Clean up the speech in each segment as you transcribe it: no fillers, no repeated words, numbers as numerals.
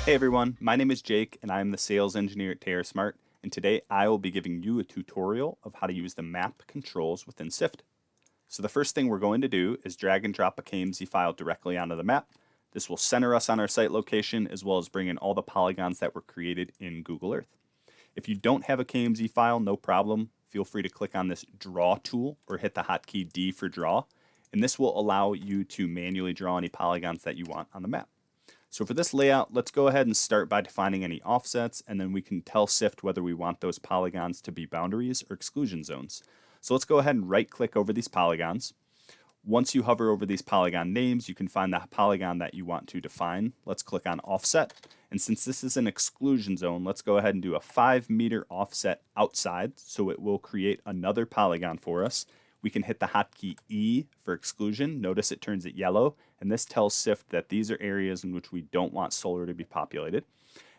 Hey everyone, my name is Jake and I am the sales engineer at TerraSmart, and today I will be giving you a tutorial of how to use the map controls within SIFT. So the first thing we're going to do is drag and drop a KMZ file directly onto the map. This will center us on our site location as well as bring in all the polygons that were created in Google Earth. If you don't have a KMZ file, no problem. Feel free to click on this draw tool or hit the hotkey D for draw, and this will allow you to manually draw any polygons that you want on the map. So for this layout, let's go ahead and start by defining any offsets, and then we can tell SIFT whether we want those polygons to be boundaries or exclusion zones. So let's go ahead and right click over these polygons. Once you hover over these polygon names, you can find the polygon that you want to define. Let's click on offset. And since this is an exclusion zone, let's go ahead and do a 5-meter offset outside, so it will create another polygon for us. We can hit the hotkey E for exclusion. Notice it turns it yellow, and this tells SIFT that these are areas in which we don't want solar to be populated.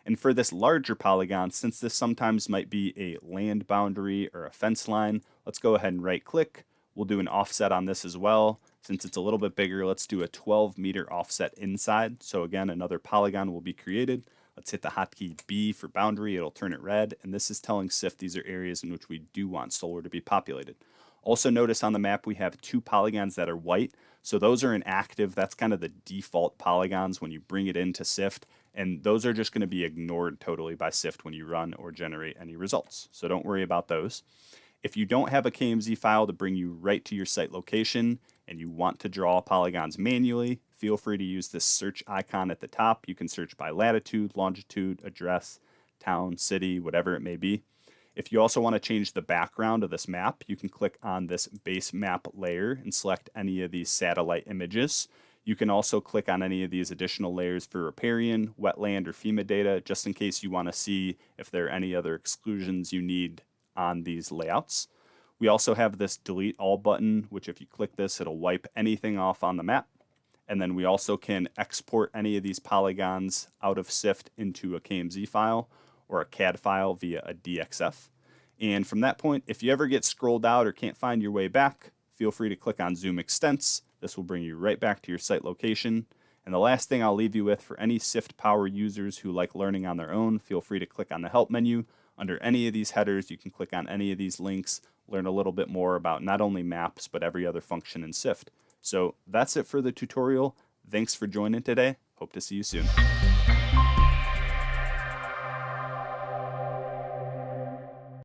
And for this larger polygon, since this sometimes might be a land boundary or a fence line, let's go ahead and right click. We'll do an offset on this as well. Since it's a little bit bigger, let's do a 12-meter offset inside. So again, another polygon will be created. Let's hit the hotkey B for boundary. It'll turn it red, and this is telling SIFT these are areas in which we do want solar to be populated. Also notice on the map we have 2 polygons that are white, so those are inactive. That's kind of the default polygons when you bring it into SIFT, and those are just going to be ignored totally by SIFT when you run or generate any results. So don't worry about those. If you don't have a KMZ file to bring you right to your site location and you want to draw polygons manually, feel free to use this search icon at the top. You can search by latitude, longitude, address, town, city, whatever it may be. If you also want to change the background of this map, you can click on this base map layer and select any of these satellite images. You can also click on any of these additional layers for riparian, wetland, or FEMA data, just in case you want to see if there are any other exclusions you need on these layouts. We also have this delete all button, which if you click this, it'll wipe anything off on the map. And then we also can export any of these polygons out of SIFT into a KMZ file or a CAD file via a DXF. And from that point, if you ever get scrolled out or can't find your way back, feel free to click on Zoom Extents. This will bring you right back to your site location. And the last thing I'll leave you with, for any SIFT power users who like learning on their own, feel free to click on the Help menu. Under any of these headers, you can click on any of these links, learn a little bit more about not only maps, but every other function in SIFT. So that's it for the tutorial. Thanks for joining today. Hope to see you soon.